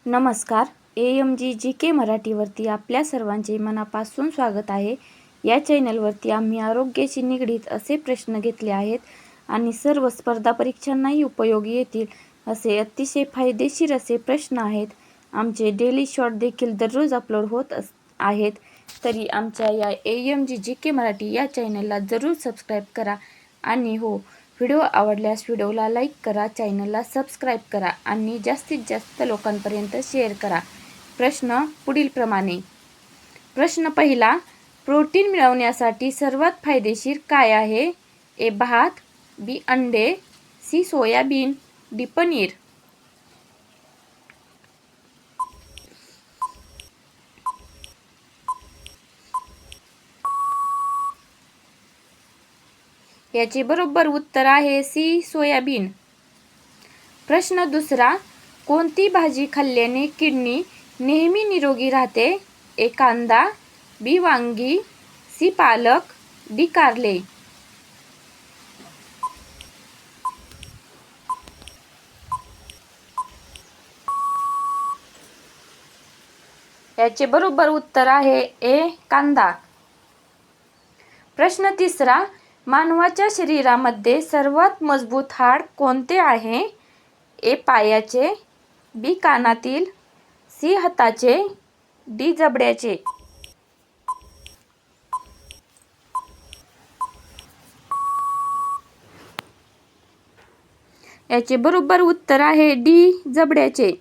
नमस्कार. AMG GK मराठीवरती आपल्या सर्वांचे मनापासून स्वागत आहे. या चॅनलवरती आम्ही आरोग्याशी निगडीत असे प्रश्न घेतले आहेत आणि सर्व स्पर्धा परीक्षांनाही उपयोगी येतील असे अतिशय फायदेशीर असे प्रश्न आहेत. आमचे डेली शॉर्ट देखील दररोज अपलोड होत आहेत. तरी आमच्या या AMG GK मराठी या चॅनलला जरूर सबस्क्राईब करा आणि व्हिडिओ आवडल्यास व्हिडिओला लाईक करा, चॅनलला सबस्क्राईब करा आणि जास्तीत जास्त लोकांपर्यंत शेअर करा. प्रश्न पुढील प्रमाणे. प्रश्न पहिला, प्रोटीन मिळवण्यासाठी सर्वात फायदेशीर काय आहे? ए भात, बी अंडे, सी सोयाबीन, डी पनीर. याचे बरोबर उत्तर आहे सी सोयाबीन. प्रश्न दुसरा, कोणती भाजी खाल्ल्याने किडनी नेहमी निरोगी राहते? ए कांदा, बी वांगी, सी पालक, डी कारले. याचे बरोबर उत्तर आहे ए कांदा. प्रश्न तिसरा, मानवाच्या शरीरामध्ये सर्वात मजबूत हाड कोणते आहे? ए पायाचे, बी कानातील, सी हाताचे, डी जबड्याचे. याचे बरोबर उत्तर आहे डी जबड्याचे.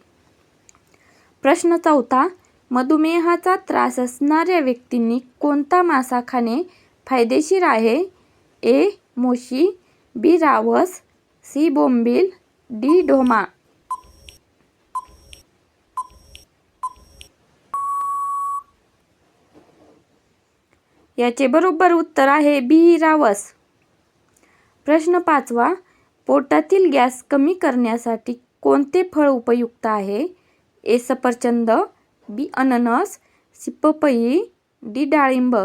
प्रश्न चौथा, मधुमेहाचा त्रास असणाऱ्या व्यक्तींनी कोणता मासा खाणे फायदेशीर आहे? ए मोशी, बी रावस, सी बोंबील, डी ढोमा. याचे बरोबर उत्तर आहे बी रावस. प्रश्न पाचवा, पोटातील गॅस कमी करण्यासाठी कोणते फळ उपयुक्त आहे? ए सफरचंद, बी अननस, सी पपई, डी डाळिंब.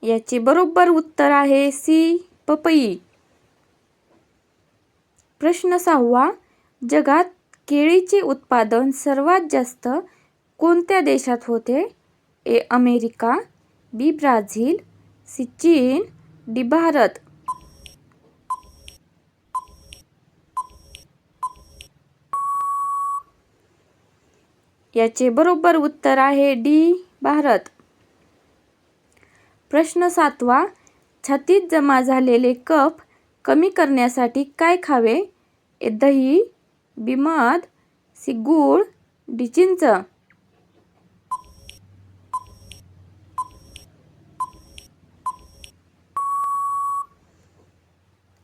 याचे बरोबर उत्तर आहे सी पपई. प्रश्न सहावा, जगात केळीचे उत्पादन सर्वात जास्त कोणत्या देशात होते? A America, B Brazil, C चीन, डी भारत. याचे बरोबर उत्तर आहे डी भारत. प्रश्न सातवा, छातीत जमा झालेले कफ कमी करण्यासाठी काय खावे? ए दही, बी मध, सी गूळ, डी चिंच.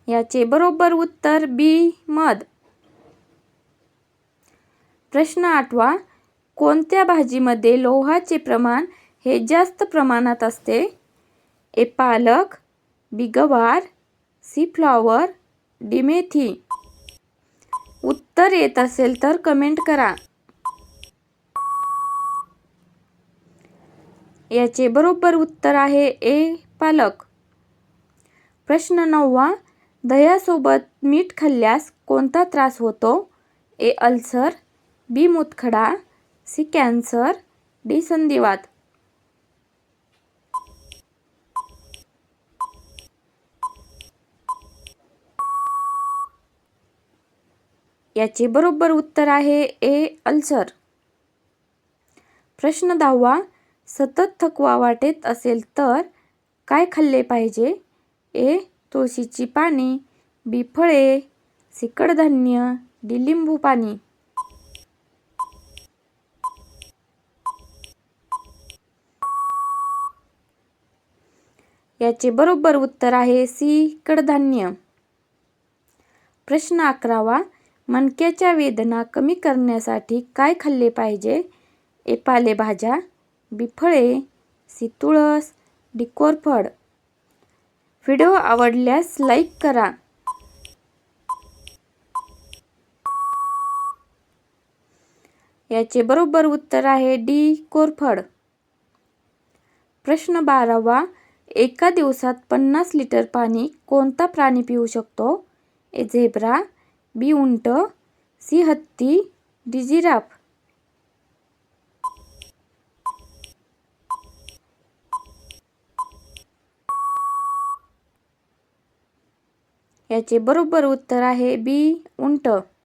याचे बरोबर उत्तर बी मध. प्रश्न आठवा, कोणत्या भाजीमध्ये लोहाचे प्रमाण हे जास्त प्रमाणात असते? ए पालक, बी गवार, सी फ्लॉवर, डी मेथी. उत्तर येत असेल तर कमेंट करा. याचे बरोबर उत्तर आहे ए पालक. प्रश्न नववा, दह्यासोबत मीठ खाल्ल्यास कोणता त्रास होतो? ए अल्सर, बी मूतखडा, सी कॅन्सर, डी संधिवात. याचे बरोबर उत्तर आहे ए अल्सर. प्रश्न दहावा, सतत थकवा वाटत असेल तर काय खाल्ले पाहिजे? ए तुळशीची पाने, बी फळे, सी कडधान्य, डी लिंबू पाणी. याचे बरोबर उत्तर आहे सी कडधान्य. प्रश्न 11वा, मणक्याच्या वेदना कमी करण्यासाठी काय खाल्ले पाहिजे? ए पालेभाज्या, बी फळे, सी तुळस, डी कोरफड. व्हिडिओ आवडल्यास लाईक करा. याचे बरोबर उत्तर आहे डी कोरफड. प्रश्न 12वा, एका दिवसात 50 लिटर पाणी कोणता प्राणी पिऊ शकतो? ए झेब्रा, बी उंट, सी हत्ती, डी जिराफ. याचे बरोबर उत्तर आहे बी उंट.